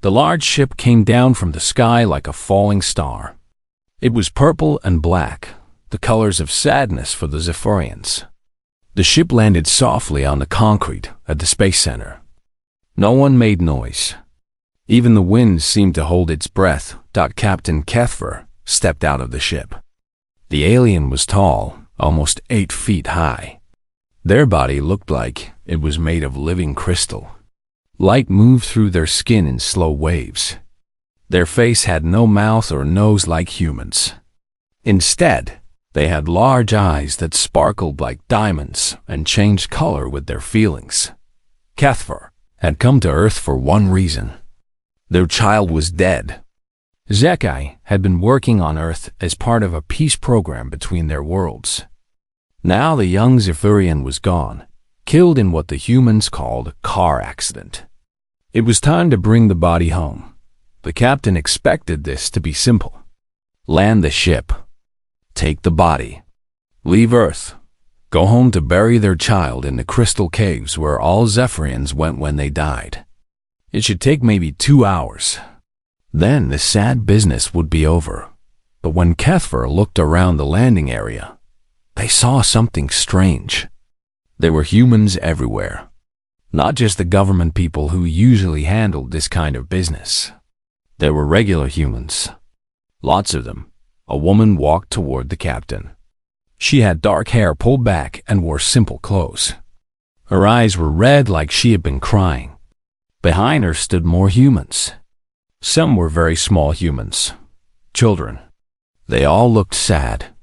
The large ship came down from the sky like a falling star. It was purple and black, the colors of sadness for the Zephyrians. The ship landed softly on the concrete at the space center. No one made noise. Even the wind seemed to hold its breath. Captain Kethver stepped out of the ship. The alien was tall, almost 8 feet high. Their body looked like it was made of living crystal. Light moved through their skin in slow waves. Their face had no mouth or nose like humans. Instead, they had large eyes that sparkled like diamonds and changed color with their feelings. Kethver had come to Earth for one reason. Their child was dead. Zekai had been working on Earth as part of a peace program between their worlds. Now the young Zephyrian was gone, killed in what the humans called a car accident. It was time to bring the body home. The captain expected this to be simple. Land the ship. Take the body. Leave Earth. Go home to bury their child in the crystal caves where all Zephyrians went when they died. It should take maybe 2 hours. Then the sad business would be over. But when Kethver looked around the landing area, they saw something strange. There were humans everywhere. Not just the government people who usually handled this kind of business. There were regular humans. Lots of them. A woman walked toward the captain. She had dark hair pulled back and wore simple clothes. Her eyes were red like she had been crying. Behind her stood more humans. Some were very small humans. Children. They all looked sad.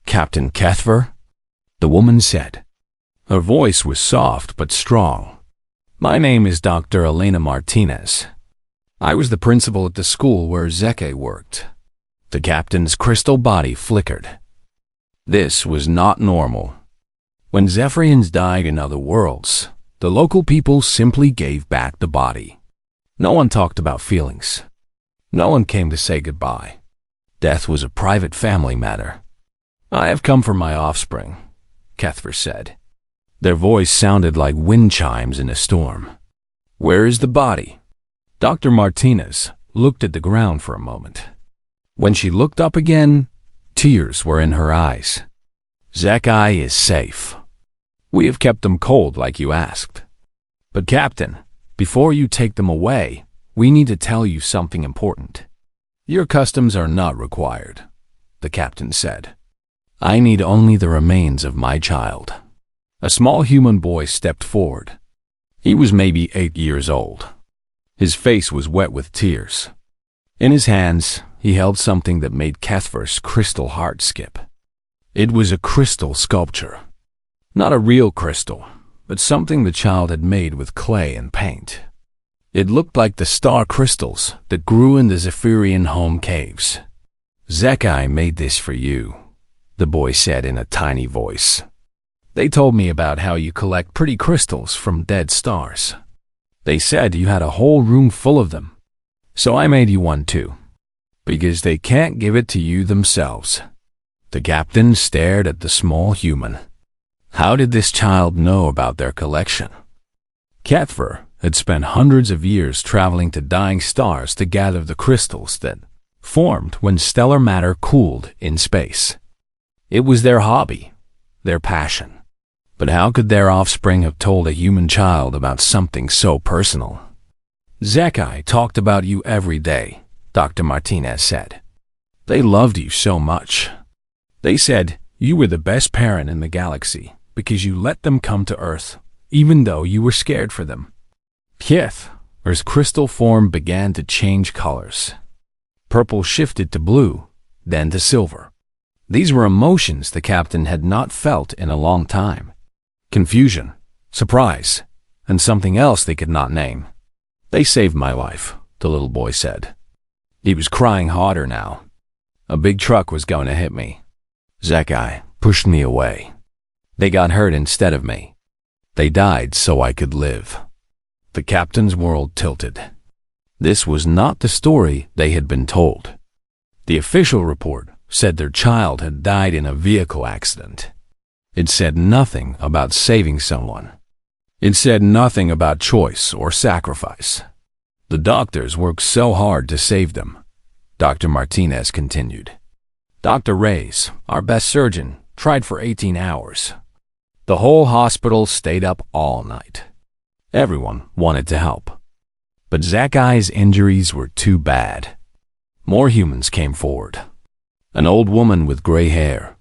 Captain Kethver? The woman said. Her voice was soft but strong. My name is Dr. Elena Martinez. I was the principal at the school where Zeke worked. The captain's crystal body flickered. This was not normal. When Zephyrians died in other worlds, the local people simply gave back the body. No one talked about feelings. No one came to say goodbye. Death was a private family matter. I have come for my offspring, Kethver said. Their voice sounded like wind chimes in a storm. Where is the body? Dr. Martinez looked at the ground for a moment. When she looked up again, tears were in her eyes. Zekai is safe. We have kept them cold like you asked. But Captain, before you take them away, we need to tell you something important. Your customs are not required, the captain said. I need only the remains of my child. A small human boy stepped forward. He was maybe 8 years old. His face was wet with tears. In his hands, he held something that made Kethver's crystal heart skip. It was a crystal sculpture. Not a real crystal, but something the child had made with clay and paint. It looked like the star crystals that grew in the Zephyrian home caves. Zekai made this for you, the boy said in a tiny voice. They told me about how you collect pretty crystals from dead stars. They said you had a whole room full of them. So I made you one too, because they can't give it to you themselves. The captain stared at the small human. How did this child know about their collection? Kethver had spent hundreds of years traveling to dying stars to gather the crystals that formed when stellar matter cooled in space. It was their hobby, their passion. But how could their offspring have told a human child about something so personal? Zekai talked about you every day, Dr. Martinez said. They loved you so much. They said you were the best parent in the galaxy because you let them come to Earth, even though you were scared for them. Kethver's crystal form began to change colors. Purple shifted to blue, then to silver. These were emotions the captain had not felt in a long time. Confusion, surprise, and something else they could not name. They saved my life, the little boy said. He was crying harder now. A big truck was going to hit me. Zekai pushed me away. They got hurt instead of me. They died so I could live. The captain's world tilted. This was not the story they had been told. The official report said their child had died in a vehicle accident. It said nothing about saving someone. It said nothing about choice or sacrifice. The doctors worked so hard to save them, Dr. Martinez continued. Dr. Reyes, our best surgeon, tried for 18 hours. The whole hospital stayed up all night. Everyone wanted to help. But Zakai's injuries were too bad. More humans came forward. An old woman with gray hair.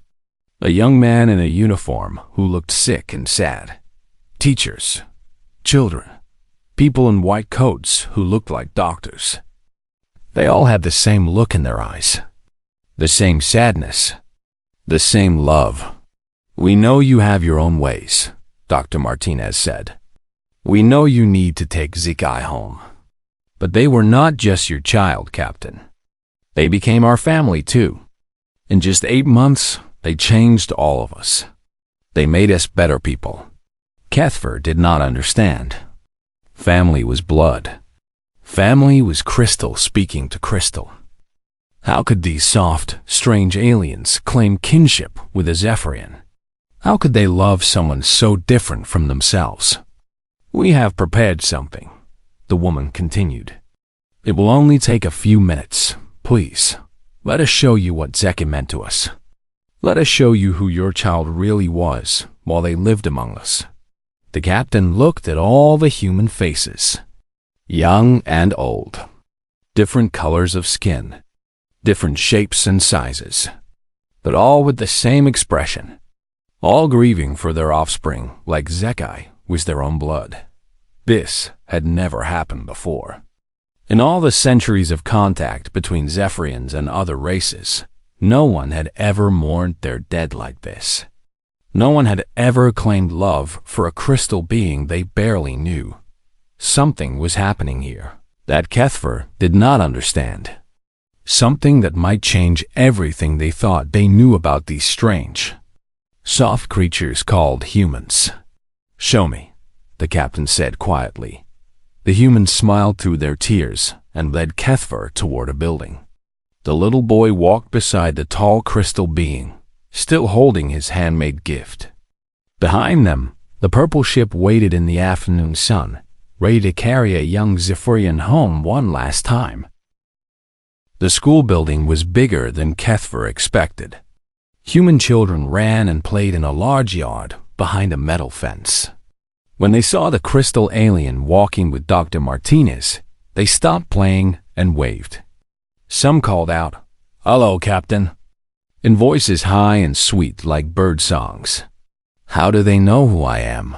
A young man in a uniform who looked sick and sad. Teachers. Children. People in white coats who looked like doctors. They all had the same look in their eyes. The same sadness. The same love. We know you have your own ways, Dr. Martinez said. We know you need to take Zakai home. But they were not just your child, Captain. They became our family, too. In just 8 months, they changed all of us. They made us better people. Kethfer did not understand. Family was blood. Family was crystal speaking to crystal. How could these soft, strange aliens claim kinship with a Zephyrian? How could they love someone so different from themselves? We have prepared something, the woman continued. It will only take a few minutes. Please, let us show you what Zeki meant to us. Let us show you who your child really was while they lived among us. The captain looked at all the human faces, young and old, different colors of skin, different shapes and sizes, but all with the same expression, all grieving for their offspring like Zekai was their own blood. This had never happened before. In all the centuries of contact between Zephyrians and other races, no one had ever mourned their dead like this. No one had ever claimed love for a crystal being they barely knew. Something was happening here that Kethfer did not understand. Something that might change everything they thought they knew about these strange, soft creatures called humans. Show me, the captain said quietly. The humans smiled through their tears and led Kethfer toward a building. The little boy walked beside the tall crystal being, still holding his handmade gift. Behind them, the purple ship waited in the afternoon sun, ready to carry a young Zephyrian home one last time. The school building was bigger than Kethfer expected. Human children ran and played in a large yard behind a metal fence. When they saw the crystal alien walking with Dr. Martinez, they stopped playing and waved. Some called out, "Hello, Captain," in voices high and sweet like bird songs. How do they know who I am?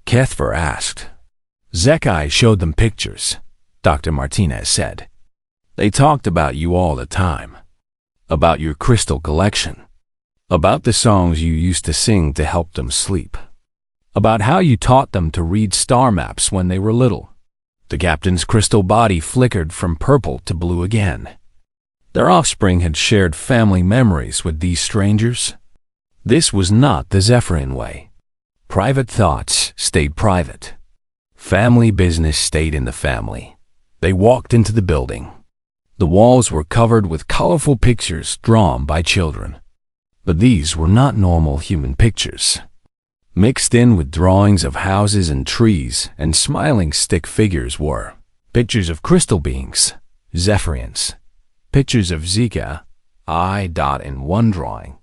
Kethfer asked. Zekai showed them pictures, Dr. Martinez said. They talked about you all the time, about your crystal collection, about the songs you used to sing to help them sleep, about how you taught them to read star maps when they were little. The captain's crystal body flickered from purple to blue again. Their offspring had shared family memories with these strangers. This was not the Zephyrian way. Private thoughts stayed private. Family business stayed in the family. They walked into the building. The walls were covered with colorful pictures drawn by children. But these were not normal human pictures. Mixed in with drawings of houses and trees and smiling stick figures were pictures of crystal beings, Zephyrians, pictures of Zika, in one drawing.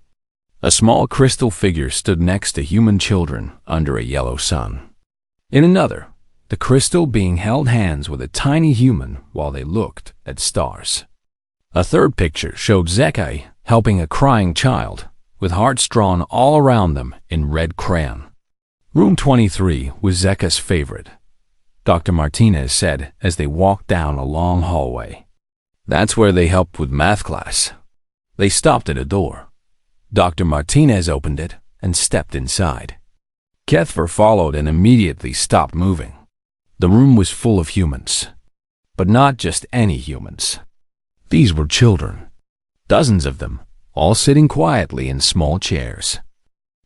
A small crystal figure stood next to human children under a yellow sun. In another, the crystal being held hands with a tiny human while they looked at stars. A third picture showed Zekai helping a crying child, with hearts drawn all around them in red crayon. Room 23 was Zeka's favorite, Dr. Martinez said as they walked down a long hallway. That's where they helped with math class. They stopped at a door. Dr. Martinez opened it and stepped inside. Kethfer followed and immediately stopped moving. The room was full of humans, but not just any humans. These were children, dozens of them, all sitting quietly in small chairs.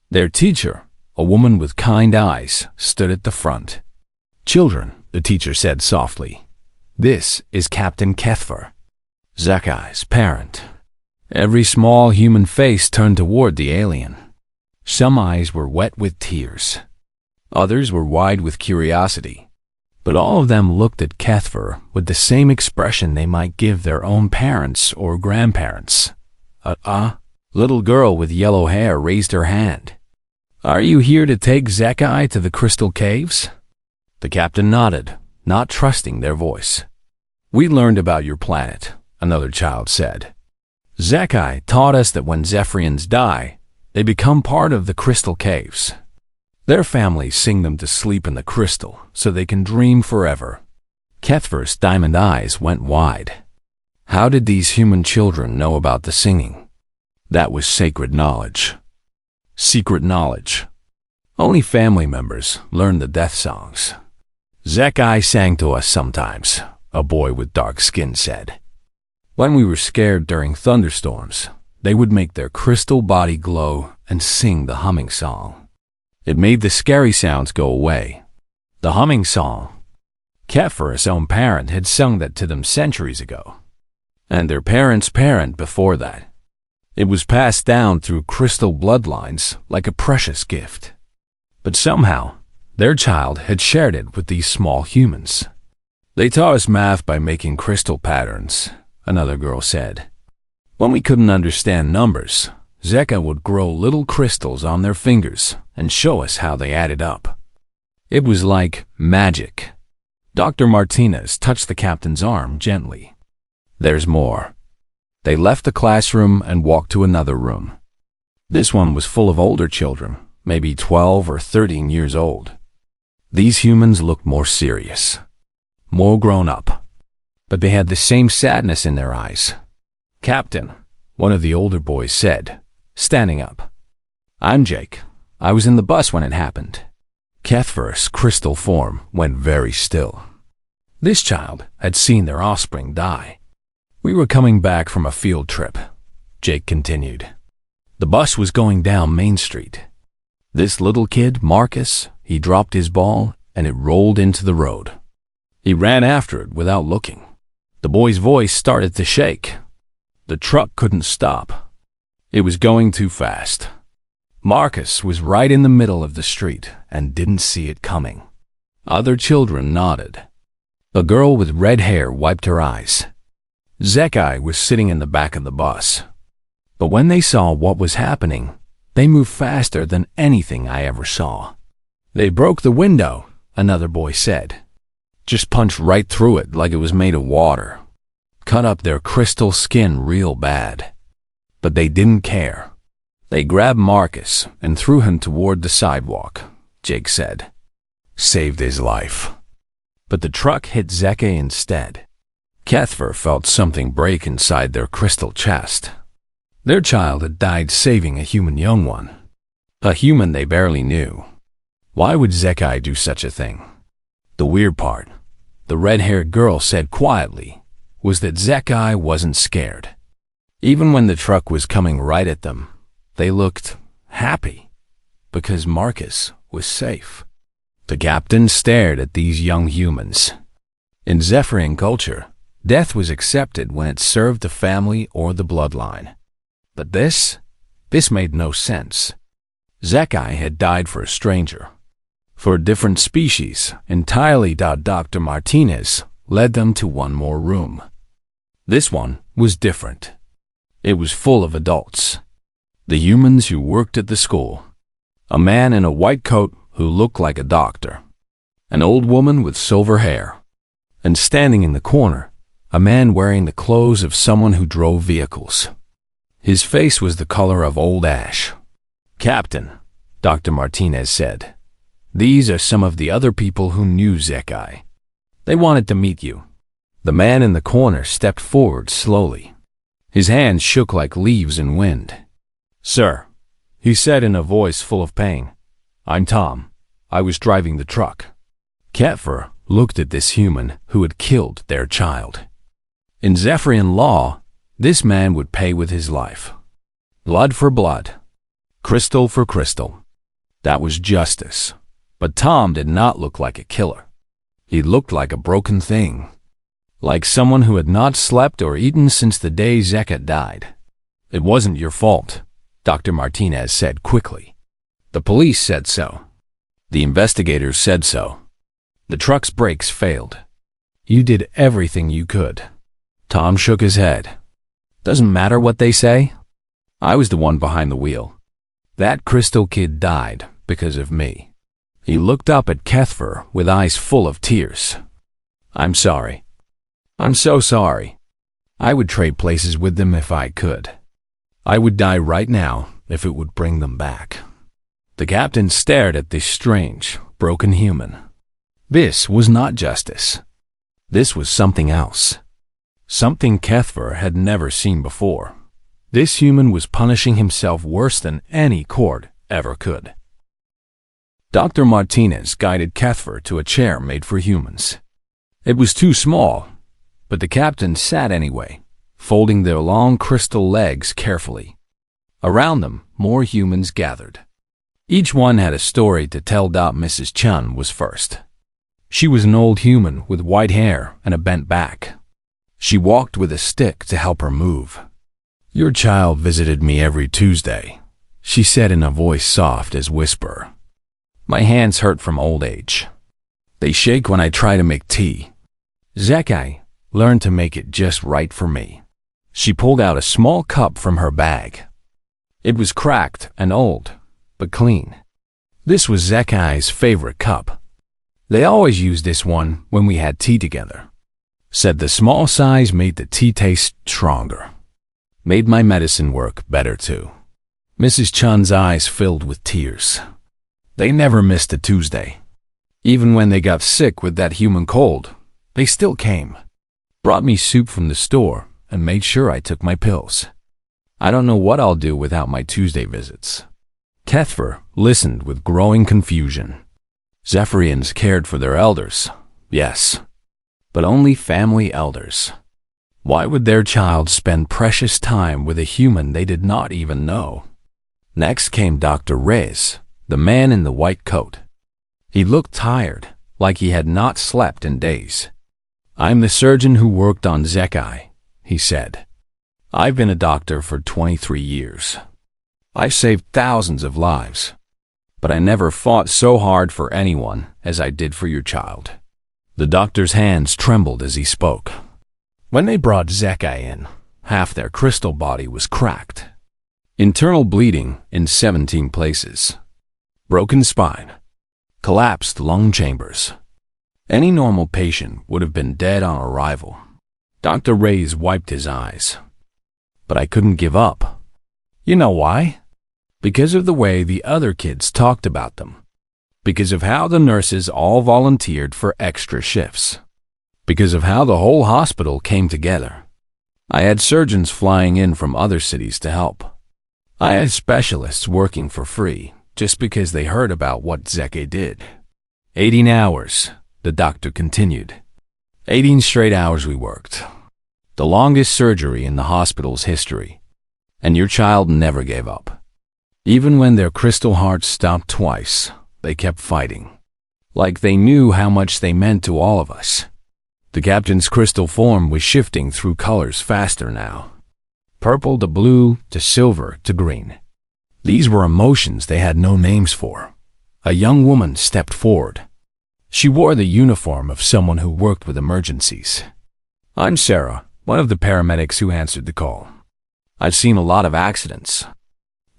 Their teacher, a woman with kind eyes, stood at the front. Children, the teacher said softly, this is Captain Kethfer, Zakai's parent. Every small human face turned toward the alien. Some eyes were wet with tears. Others were wide with curiosity. But all of them looked at Kethver with the same expression they might give their own parents or grandparents. Little girl with yellow hair raised her hand. "Are you here to take Zekai to the Crystal Caves?" The captain nodded, not trusting their voice. "We learned about your planet," another child said. "Zekai taught us that when Zephyrians die, they become part of the Crystal Caves. Their families sing them to sleep in the crystal so they can dream forever." Kethver's diamond eyes went wide. How did these human children know about the singing? That was sacred knowledge. Secret knowledge. Only family members learned the death songs. "Zekai sang to us sometimes," a boy with dark skin said. "When we were scared during thunderstorms, they would make their crystal body glow and sing the humming song. It made the scary sounds go away." The humming song. Kethver's own parent had sung that to them centuries ago, and their parents' parent before that. It was passed down through crystal bloodlines like a precious gift. But somehow, their child had shared it with these small humans. "They taught us math by making crystal patterns," another girl said. "When we couldn't understand numbers, Zeka would grow little crystals on their fingers and show us how they added up. It was like magic." Dr. Martinez touched the captain's arm gently. "There's more." They left the classroom and walked to another room. This one was full of older children, maybe 12 or 13 years old. These humans looked more serious, more grown up, but they had the same sadness in their eyes. "Captain," one of the older boys said, standing up. "I'm Jake. I was in the bus when it happened." Kethver's crystal form went very still. This child had seen their offspring die. "We were coming back from a field trip," Jake continued. "The bus was going down Main Street. This little kid, Marcus, he dropped his ball and it rolled into the road. He ran after it without looking. The boy's voice started to shake. The truck couldn't stop. It was going too fast. Marcus was right in the middle of the street and didn't see it coming." Other children nodded. A girl with red hair wiped her eyes. Zekai was sitting in the back of the bus. But when they saw what was happening, they moved faster than anything I ever saw. "They broke the window," another boy said. "Just punched right through it like it was made of water. Cut up their crystal skin real bad. But they didn't care. They grabbed Marcus and threw him toward the sidewalk," Jake said. "Saved his life. But the truck hit Zeke instead." Kethver felt something break inside their crystal chest. Their child had died saving a human young one, a human they barely knew. Why would Zekai do such a thing? The weird part, the red-haired girl said quietly, was that Zekai wasn't scared. Even when the truck was coming right at them, they looked happy, because Marcus was safe. The captain stared at these young humans. In Zephyrian culture, death was accepted when it served the family or the bloodline. But this made no sense. Zekai had died for a stranger, for a different species entirely. Dr. Martinez led them to one more room. This one was different. It was full of adults, the humans who worked at the school. A man in a white coat who looked like a doctor, an old woman with silver hair, and standing in the corner, a man wearing the clothes of someone who drove vehicles. His face was the color of old ash. "Captain," Dr. Martinez said, "these are some of the other people who knew Zekai. They wanted to meet you." The man in the corner stepped forward slowly. His hands shook like leaves in wind. "Sir," he said in a voice full of pain, "I'm Tom. I was driving the truck." Kethver looked at this human who had killed their child. In Zephyrian law, this man would pay with his life. Blood for blood, crystal for crystal. That was justice. But Tom did not look like a killer. He looked like a broken thing, like someone who had not slept or eaten since the day Zeka died. "It wasn't your fault," Dr. Martinez said quickly. "The police said so. The investigators said so. The truck's brakes failed. You did everything you could. Tom shook his head. Doesn't matter what they say. I was the one behind the wheel. That crystal kid died because of me. He looked up at Kethfer with eyes full of tears. I'm sorry. I'm so sorry. I would trade places with them if I could. I would die right now if it would bring them back. The captain stared at this strange, broken human. This was not justice. This was something else. Something Kethfer had never seen before. This human was punishing himself worse than any court ever could. Dr. Martinez guided Kethfer to a chair made for humans. It was too small, but the captain sat anyway, folding their long crystal legs carefully. Around them, more humans gathered. Each one had a story to tell. Mrs. Chun was first. She was an old human with white hair and a bent back. She walked with a stick to help her move. Your child visited me every Tuesday, she said in a voice soft as whisper. My hands hurt from old age. They shake when I try to make tea. Zekai learned to make it just right for me. She pulled out a small cup from her bag. It was cracked and old, but clean. This was Zekai's favorite cup. They always used this one when we had tea together. Said the small size made the tea taste stronger. Made my medicine work better too. Mrs. Chun's eyes filled with tears. They never missed a Tuesday. Even when they got sick with that human cold, they still came. Brought me soup from the store and made sure I took my pills. I don't know what I'll do without my Tuesday visits. Kethfer listened with growing confusion. Zephyrians cared for their elders, yes, but only family elders. Why would their child spend precious time with a human they did not even know? Next came Dr. Reyes, the man in the white coat. He looked tired, like he had not slept in days. I'm the surgeon who worked on Zekai, he said. I've been a doctor for 23 years. I've saved thousands of lives, but I never fought so hard for anyone as I did for your child. The doctor's hands trembled as he spoke. When they brought Zekai in, half their crystal body was cracked. Internal bleeding in 17 places. Broken spine. Collapsed lung chambers. Any normal patient would have been dead on arrival. Dr. Reyes wiped his eyes. But I couldn't give up. You know why? Because of the way the other kids talked about them. Because of how the nurses all volunteered for extra shifts. Because of how the whole hospital came together. I had surgeons flying in from other cities to help. I had specialists working for free just because they heard about what Zeke did. 18 hours, the doctor continued. 18 straight hours we worked. The longest surgery in the hospital's history. And your child never gave up. Even when their crystal hearts stopped twice, they kept fighting. Like they knew how much they meant to all of us. The captain's crystal form was shifting through colors faster now. Purple to blue to silver to green. These were emotions they had no names for. A young woman stepped forward. She wore the uniform of someone who worked with emergencies. I'm Sarah, one of the paramedics who answered the call. I've seen a lot of accidents,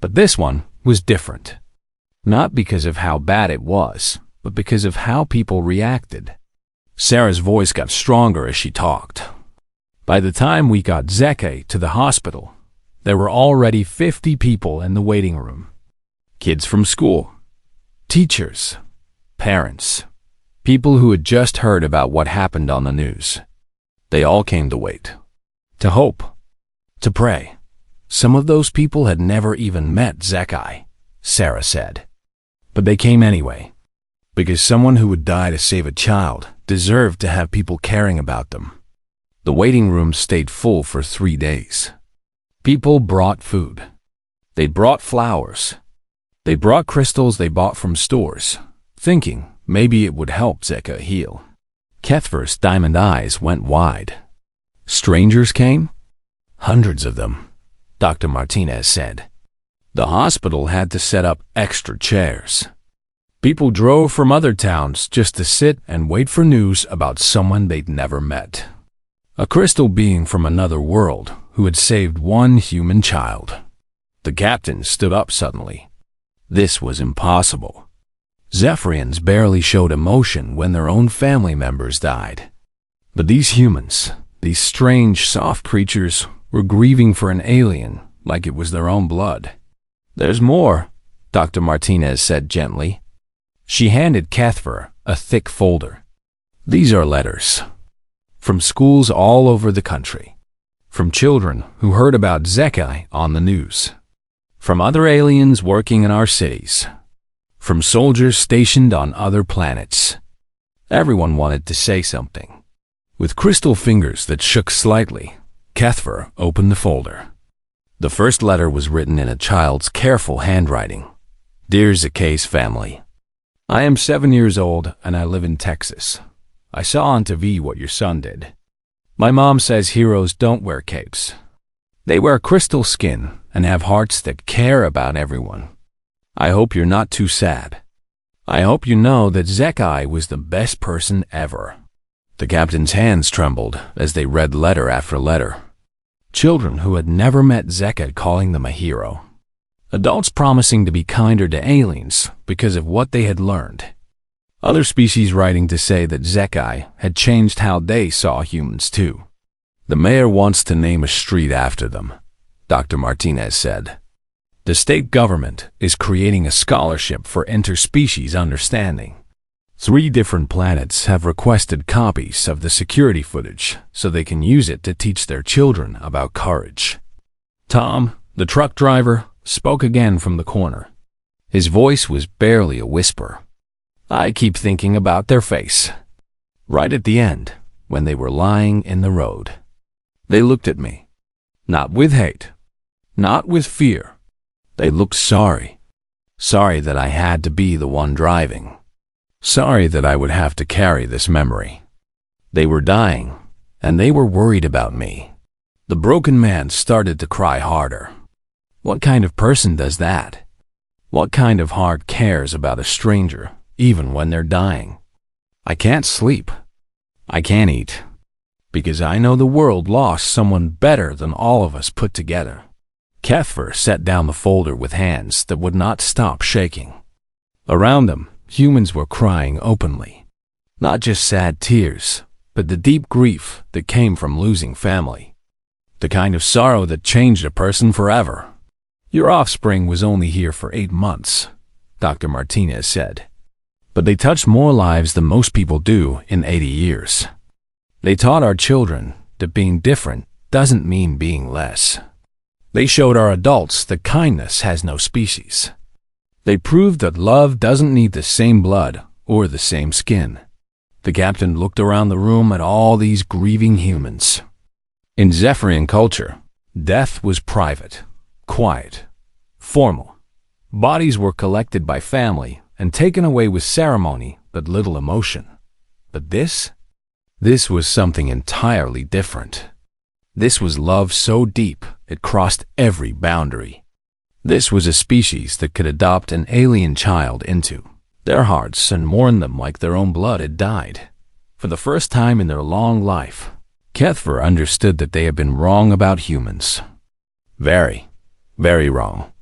but this one was different. Not because of how bad it was, but because of how people reacted. Sarah's voice got stronger as she talked. By the time we got Zeke to the hospital, there were already 50 people in the waiting room. Kids from school, teachers, parents, people who had just heard about what happened on the news. They all came to wait, to hope, to pray. Some of those people had never even met Zekai, Sarah said. But they came anyway, because someone who would die to save a child deserved to have people caring about them. The waiting room stayed full for 3 days. People brought food. They brought flowers. They brought crystals they bought from stores, thinking maybe it would help Zeka heal. Kethfer's diamond eyes went wide. Strangers came? Hundreds of them, Dr. Martinez said. The hospital had to set up extra chairs. People drove from other towns just to sit and wait for news about someone they'd never met. A crystal being from another world who had saved one human child. The captain stood up suddenly. This was impossible. Zephyrians barely showed emotion when their own family members died. But these humans, these strange, soft creatures, were grieving for an alien like it was their own blood. "There's more," Dr. Martinez said gently. She handed Cuthbert a thick folder. "These are letters. From schools all over the country. From children who heard about Zekai on the news. From other aliens working in our cities. From soldiers stationed on other planets. Everyone wanted to say something." With crystal fingers that shook slightly, Cuthbert opened the folder. The first letter was written in a child's careful handwriting. "Dear Zekai's family, I am 7 years old and I live in Texas. I saw on TV what your son did. My mom says heroes don't wear capes. They wear crystal skin and have hearts that care about everyone. I hope you're not too sad. I hope you know that Zekai was the best person ever." The captain's hands trembled as they read letter after letter. Children who had never met Zekai calling them a hero. Adults promising to be kinder to aliens because of what they had learned. Other species writing to say that Zekai had changed how they saw humans too. "The mayor wants to name a street after them," Dr. Martinez said. "The state government is creating a scholarship for interspecies understanding. 3 different planets have requested copies of the security footage so they can use it to teach their children about courage." Tom, the truck driver, spoke again from the corner. His voice was barely a whisper. "I keep thinking about their face." Right at the end, when they were lying in the road. They looked at me. Not with hate. Not with fear. They looked sorry. Sorry that I had to be the one driving. Sorry that I would have to carry this memory. They were dying, and they were worried about me. The broken man started to cry harder. What kind of person does that? What kind of heart cares about a stranger, even when they're dying? I can't sleep. I can't eat. Because I know the world lost someone better than all of us put together. Cuthbert set down the folder with hands that would not stop shaking. Around them, humans were crying openly. Not just sad tears, but the deep grief that came from losing family. The kind of sorrow that changed a person forever. "Your offspring was only here for 8 months," Dr. Martinez said. "But they touched more lives than most people do in 80 years. They taught our children that being different doesn't mean being less. They showed our adults that kindness has no species. They proved that love doesn't need the same blood or the same skin." The captain looked around the room at all these grieving humans. In Zephyrian culture, death was private, quiet, formal. Bodies were collected by family and taken away with ceremony but little emotion. But this was something entirely different. This was love so deep it crossed every boundary. This was a species that could adopt an alien child into their hearts and mourn them like their own blood had died. For the first time in their long life, Cuthbert understood that they had been wrong about humans. Very, very wrong.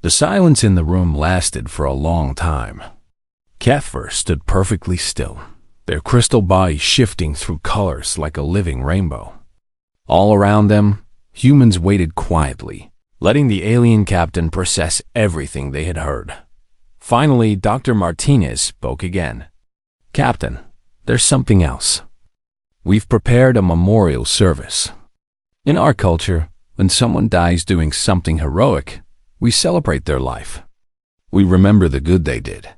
The silence in the room lasted for a long time. Cuthbert stood perfectly still, their crystal bodies shifting through colors like a living rainbow. All around them, humans waited quietly, letting the alien captain process everything they had heard. Finally, Dr. Martinez spoke again. "Captain, there's something else. We've prepared a memorial service. In our culture, when someone dies doing something heroic, we celebrate their life. We remember the good they did.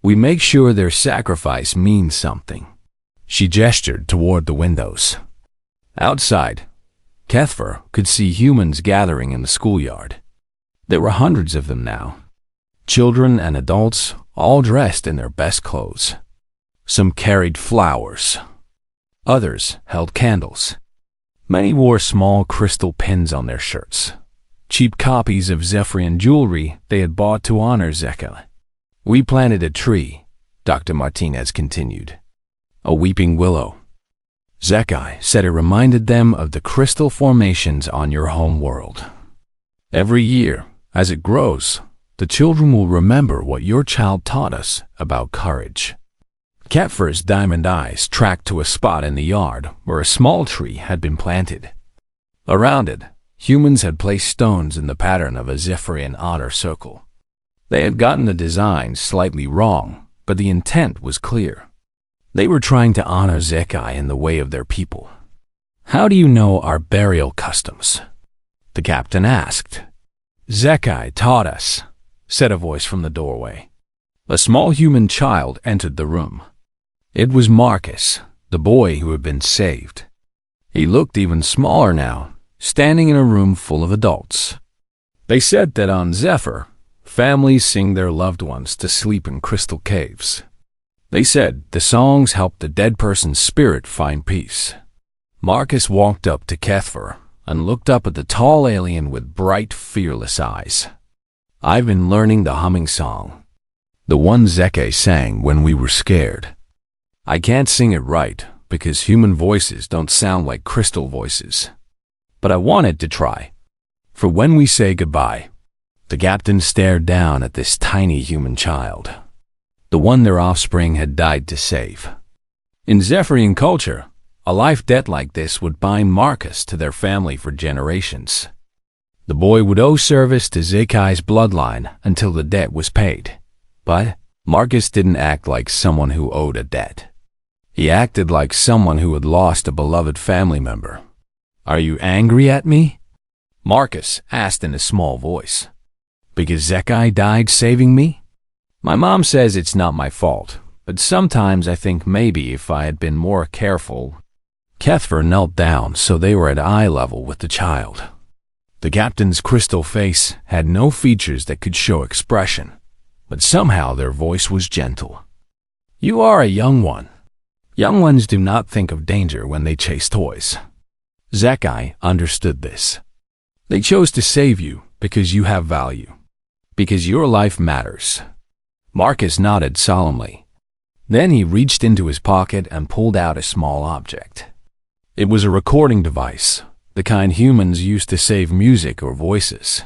We make sure their sacrifice means something." She gestured toward the windows. Outside, Cuthbert could see humans gathering in the schoolyard. There were hundreds of them now. Children and adults, all dressed in their best clothes. Some carried flowers. Others held candles. Many wore small crystal pins on their shirts, cheap copies of Zephyrian jewelry they had bought to honor Zekai. We planted a tree, Dr. Martinez continued. A weeping willow. Zekai said it reminded them of the crystal formations on your home world. Every year, as it grows, the children will remember what your child taught us about courage. Ketfer's diamond eyes tracked to a spot in the yard where a small tree had been planted. Around it, humans had placed stones in the pattern of a Zephyrian otter circle. They had gotten the design slightly wrong, but the intent was clear. They were trying to honor Zekai in the way of their people. How do you know our burial customs? The captain asked. Zekai taught us, said a voice from the doorway. A small human child entered the room. It was Marcus, the boy who had been saved. He looked even smaller now, standing in a room full of adults. They said that on Zephyr, families sing their loved ones to sleep in crystal caves. They said the songs help the dead person's spirit find peace. Marcus walked up to Ketfer and looked up at the tall alien with bright, fearless eyes. I've been learning the humming song, the one Zeke sang when we were scared. I can't sing it right because human voices don't sound like crystal voices. But I wanted to try. For when we say goodbye, the captain stared down at this tiny human child, the one their offspring had died to save. In Zephyrian culture, a life debt like this would bind Marcus to their family for generations. The boy would owe service to Zekai's bloodline until the debt was paid. But Marcus didn't act like someone who owed a debt. He acted like someone who had lost a beloved family member. Are you angry at me? Marcus asked in a small voice. Because Zekai died saving me? My mom says it's not my fault, but sometimes I think maybe if I had been more careful. Ketfer knelt down so they were at eye level with the child. The captain's crystal face had no features that could show expression, but somehow their voice was gentle. You are a young one. Young ones do not think of danger when they chase toys. Zekai understood this. They chose to save you because you have value, because your life matters. Marcus nodded solemnly. Then he reached into his pocket and pulled out a small object. It was a recording device, the kind humans used to save music or voices.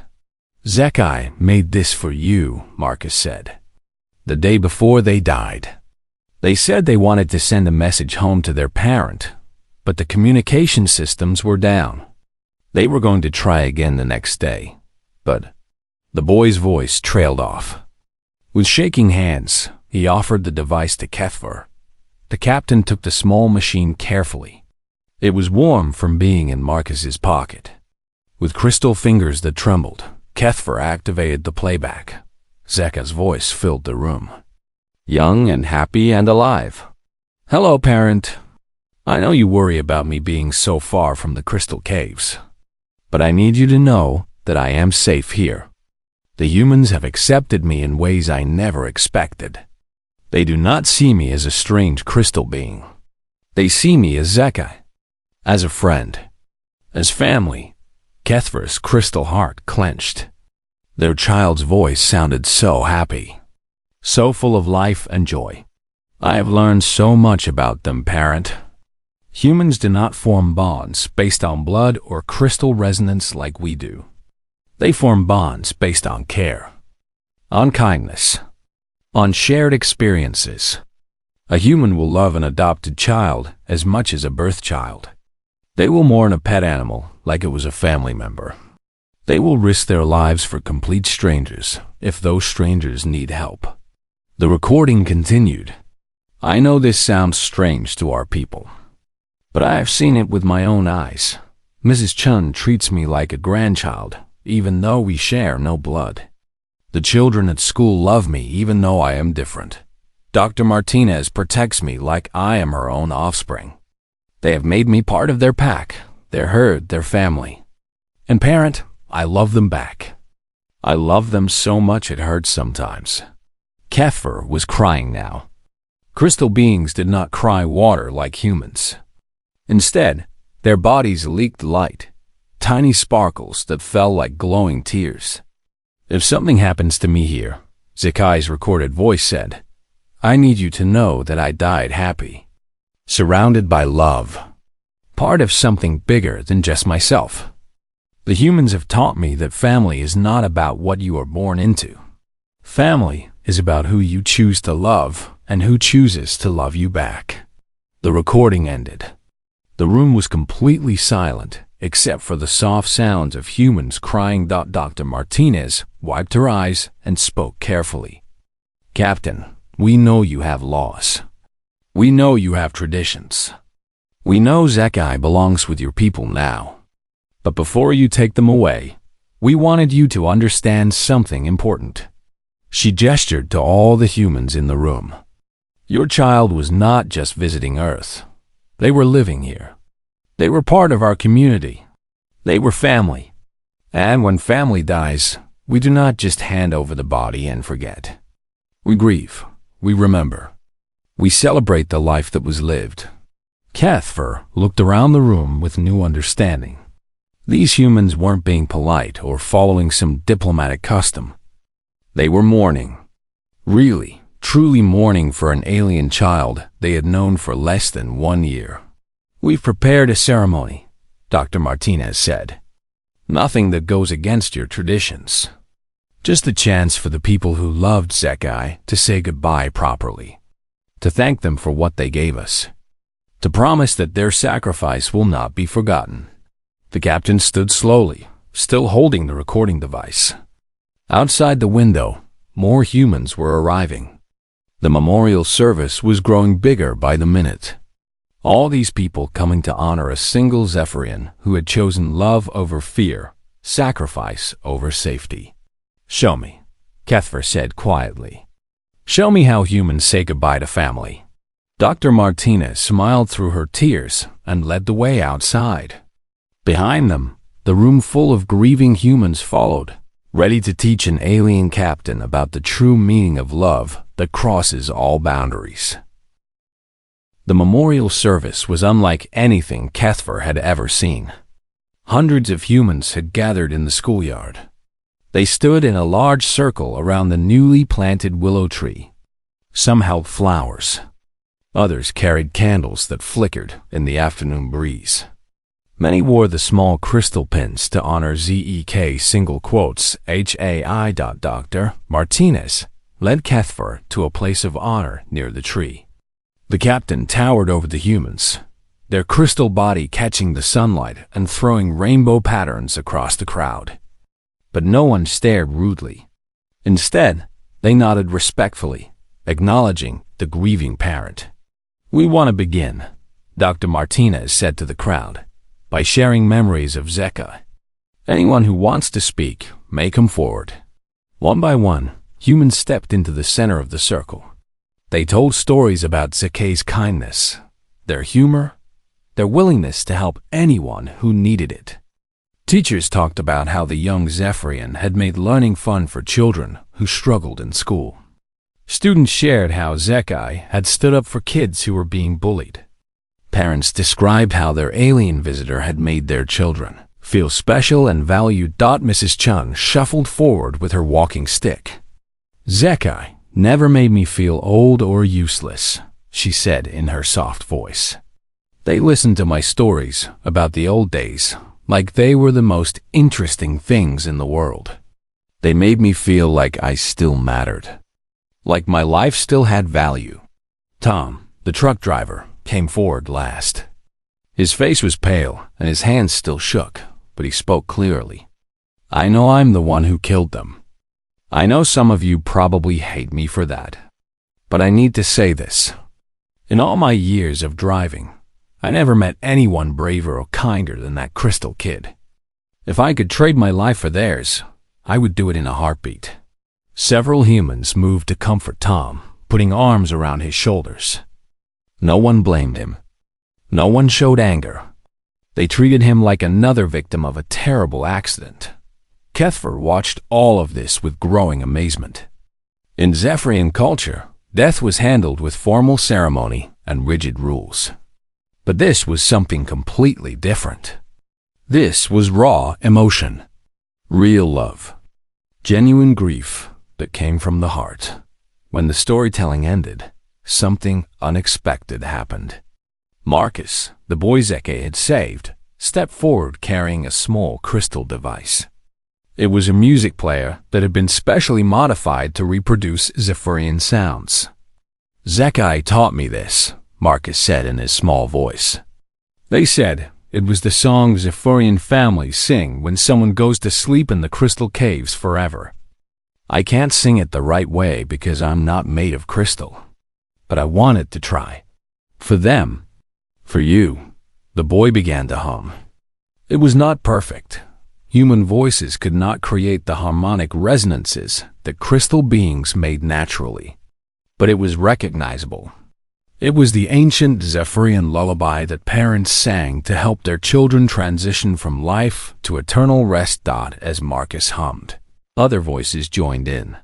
Zekai made this for you, Marcus said. The day before they died. They said they wanted to send a message home to their parent, but the communication systems were down. They were going to try again the next day, but the boy's voice trailed off. With shaking hands, he offered the device to Ketfer. The captain took the small machine carefully. It was warm from being in Marcus's pocket. With crystal fingers that trembled, Ketfer activated the playback. Zeka's voice filled the room. Young and happy and alive. Hello, parent. I know you worry about me being so far from the crystal caves, but I need you to know that I am safe here. The humans have accepted me in ways I never expected. They do not see me as a strange crystal being. They see me as Zekai, as a friend, as family. Ketfer's crystal heart clenched. Their child's voice sounded so happy, so full of life and joy. I have learned so much about them, parent. Humans do not form bonds based on blood or crystal resonance like we do. They form bonds based on care, on kindness, on shared experiences. A human will love an adopted child as much as a birth child. They will mourn a pet animal like it was a family member. They will risk their lives for complete strangers if those strangers need help. The recording continued. I know this sounds strange to our people, but I have seen it with my own eyes. Mrs. Chun treats me like a grandchild, even though we share no blood. The children at school love me even though I am different. Dr. Martinez protects me like I am her own offspring. They have made me part of their pack, their herd, their family. And parent, I love them back. I love them so much it hurts sometimes. Ketfer was crying now. Crystal beings did not cry water like humans. Instead, their bodies leaked light, tiny sparkles that fell like glowing tears. If something happens to me here, Zakai's recorded voice said. I need you to know that I died happy, surrounded by love, part of something bigger than just myself. The humans have taught me that family is not about what you are born into. Family is about who you choose to love and who chooses to love you back. The recording ended. The room was completely silent, except for the soft sounds of humans crying. Dr. Martinez wiped her eyes and spoke carefully. Captain, we know you have laws. We know you have traditions. We know Zakai belongs with your people now. But before you take them away, we wanted you to understand something important. She gestured to all the humans in the room. Your child was not just visiting Earth. They were living here. They were part of our community. They were family. And when family dies, we do not just hand over the body and forget. We grieve. We remember. We celebrate the life that was lived. Cathfer looked around the room with new understanding. These humans weren't being polite or following some diplomatic custom. They were mourning. Really, truly mourning for an alien child they had known for less than 1 year. We've prepared a ceremony, Dr. Martinez said. Nothing that goes against your traditions. Just a chance for the people who loved Zakai to say goodbye properly. To thank them for what they gave us. To promise that their sacrifice will not be forgotten. The captain stood slowly, still holding the recording device. Outside the window, more humans were arriving. The memorial service was growing bigger by the minute. All these people coming to honor a single Zephyrian who had chosen love over fear, sacrifice over safety. Show me, Cathfer said quietly. Show me how humans say goodbye to family. Dr. Martinez smiled through her tears and led the way outside. Behind them, the room full of grieving humans followed, ready to teach an alien captain about the true meaning of love that crosses all boundaries. The memorial service was unlike anything Cathfer had ever seen. Hundreds of humans had gathered in the schoolyard. They stood in a large circle around the newly planted willow tree. Some held flowers. Others carried candles that flickered in the afternoon breeze. Many wore the small crystal pins to honor ZEK single quotes HAI. Dr. Martinez led Cathfer to a place of honor near the tree. The captain towered over the humans, their crystal body catching the sunlight and throwing rainbow patterns across the crowd. But no one stared rudely. Instead, they nodded respectfully, acknowledging the grieving parent. We want to begin, Dr. Martinez said to the crowd, by sharing memories of Zeka. Anyone who wants to speak may come forward. One by one, humans stepped into the center of the circle. They told stories about Zekai's kindness, their humor, their willingness to help anyone who needed it. Teachers talked about how the young Zephyrian had made learning fun for children who struggled in school. Students shared how Zekai had stood up for kids who were being bullied. Parents described how their alien visitor had made their children feel special and valued. Mrs. Chun shuffled forward with her walking stick. Zekai never made me feel old or useless, she said in her soft voice. They listened to my stories about the old days like they were the most interesting things in the world. They made me feel like I still mattered, like my life still had value. Tom, the truck driver, came forward last. His face was pale and his hands still shook, but he spoke clearly. I know I'm the one who killed them. I know some of you probably hate me for that, but I need to say this. In all my years of driving, I never met anyone braver or kinder than that Crystal Kid. If I could trade my life for theirs, I would do it in a heartbeat. Several humans moved to comfort Tom, putting arms around his shoulders. No one blamed him. No one showed anger. They treated him like another victim of a terrible accident. Cathfer watched all of this with growing amazement. In Zephyrian culture, death was handled with formal ceremony and rigid rules. But this was something completely different. This was raw emotion, real love, genuine grief, that came from the heart. When the storytelling ended, something unexpected happened. Marcus, the boy Zeke had saved, stepped forward carrying a small crystal device. It was a music player that had been specially modified to reproduce Zephyrian sounds. "Zekai taught me this," Marcus said in his small voice. "They said it was the song Zephyrian families sing when someone goes to sleep in the crystal caves forever. I can't sing it the right way because I'm not made of crystal, but I wanted to try. For them, for you." The boy began to hum. It was not perfect. Human voices could not create the harmonic resonances that crystal beings made naturally. But it was recognizable. It was the ancient Zephyrian lullaby that parents sang to help their children transition from life to eternal rest. As Marcus hummed, other voices joined in.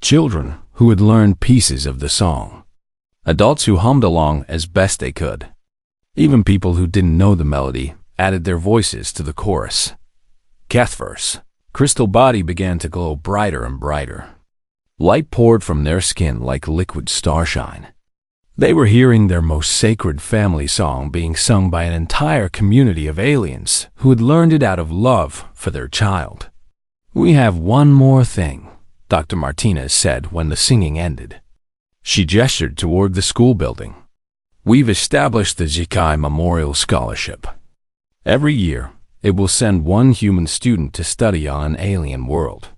Children who had learned pieces of the song. Adults who hummed along as best they could. Even people who didn't know the melody added their voices to the chorus. Kethver's crystal body began to glow brighter and brighter. Light poured from their skin like liquid starshine. They were hearing their most sacred family song being sung by an entire community of aliens who had learned it out of love for their child. "We have one more thing," Dr. Martinez said when the singing ended. She gestured toward the school building. "We've established the Zikai Memorial Scholarship. Every year, it will send one human student to study on an alien world,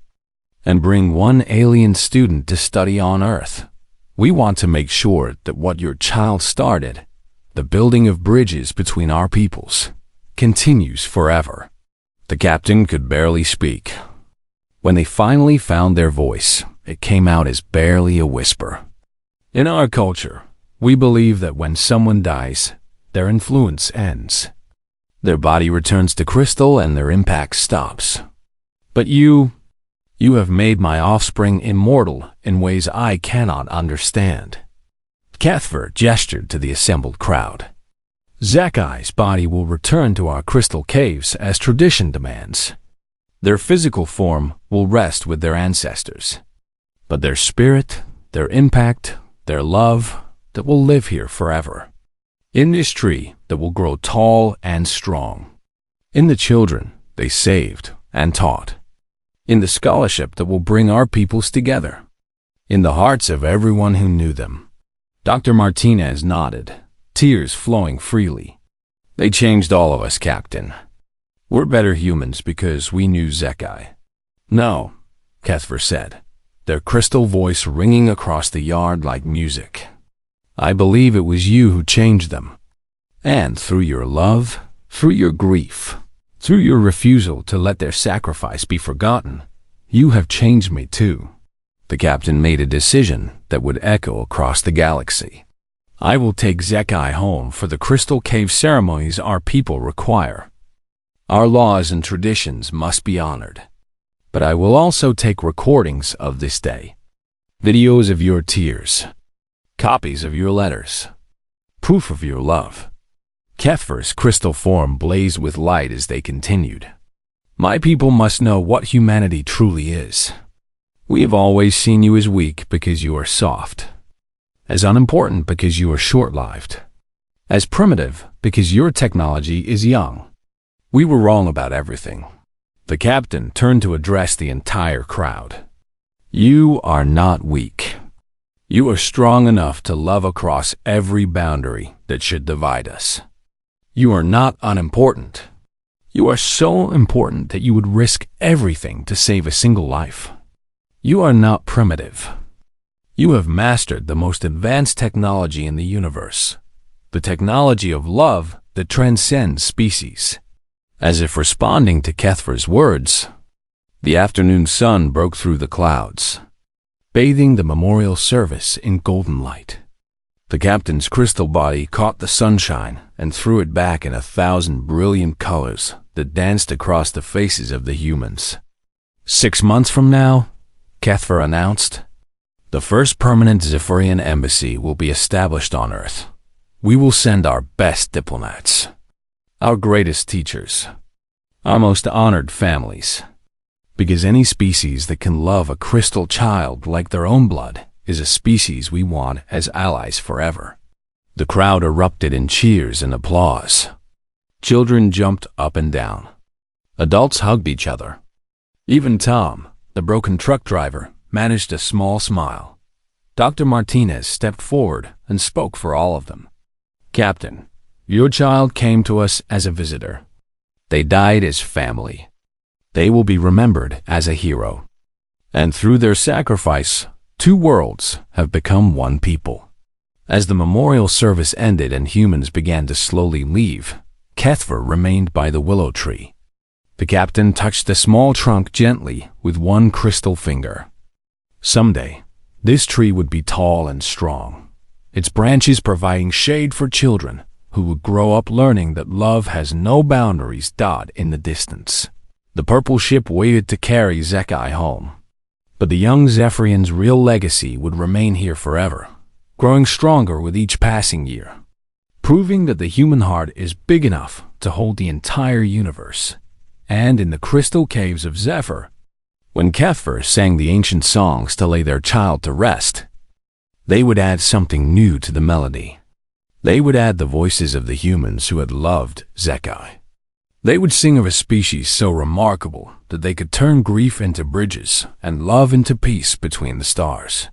and bring one alien student to study on Earth. We want to make sure that what your child started, the building of bridges between our peoples, continues forever." The captain could barely speak. When they finally found their voice, it came out as barely a whisper. "In our culture, we believe that when someone dies, their influence ends. Their body returns to crystal and their impact stops. But you have made my offspring immortal in ways I cannot understand." Kethver gestured to the assembled crowd. "Zekai's body will return to our crystal caves as tradition demands. Their physical form will rest with their ancestors, but their spirit, their impact, their love, that will live here forever. In this tree that will grow tall and strong. In the children they saved and taught. In the scholarship that will bring our peoples together. In the hearts of everyone who knew them." Dr. Martinez nodded, tears flowing freely. "They changed all of us, Captain. We're better humans because we knew Zekai." "No," Kethver said, their crystal voice ringing across the yard like music. "I believe it was you who changed them. And through your love, through your grief, through your refusal to let their sacrifice be forgotten, you have changed me too." The captain made a decision that would echo across the galaxy. "I will take Zekai home for the crystal cave ceremonies our people require. Our laws and traditions must be honored. But I will also take recordings of this day. Videos of your tears. Copies of your letters. Proof of your love." Kethver's crystal form blazed with light as they continued. "My people must know what humanity truly is. We have always seen you as weak because you are soft. As unimportant because you are short-lived. As primitive because your technology is young. We were wrong about everything." The captain turned to address the entire crowd. "You are not weak. You are strong enough to love across every boundary that should divide us. You are not unimportant. You are so important that you would risk everything to save a single life. You are not primitive. You have mastered the most advanced technology in the universe, the technology of love that transcends species." As if responding to Kethver's words, the afternoon sun broke through the clouds, bathing the memorial service in golden light. The captain's crystal body caught the sunshine and threw it back in 1,000 brilliant colors that danced across the faces of the humans. 6 months from now, Kethver announced, the first permanent Zephyrian embassy will be established on Earth. We will send our best diplomats, our greatest teachers, our most honored families. Because any species that can love a crystal child like their own blood is a species we want as allies forever. The crowd erupted in cheers and applause. Children jumped up and down. Adults hugged each other. Even Tom, the broken truck driver, managed a small smile. Dr. Martinez stepped forward and spoke for all of them. "Captain, your child came to us as a visitor. They died as family. They will be remembered as a hero. And through their sacrifice, two worlds have become one people." As the memorial service ended and humans began to slowly leave, Kethver remained by the willow tree. The captain touched the small trunk gently with one crystal finger. Someday, this tree would be tall and strong, its branches providing shade for children who would grow up learning that love has no boundaries. In the distance, the purple ship waited to carry Zekai home. But the young Zephyrian's real legacy would remain here forever, growing stronger with each passing year, proving that the human heart is big enough to hold the entire universe. And in the crystal caves of Zephyr, when Kethver sang the ancient songs to lay their child to rest, they would add something new to the melody. They would add the voices of the humans who had loved Zekai. They would sing of a species so remarkable that they could turn grief into bridges and love into peace between the stars.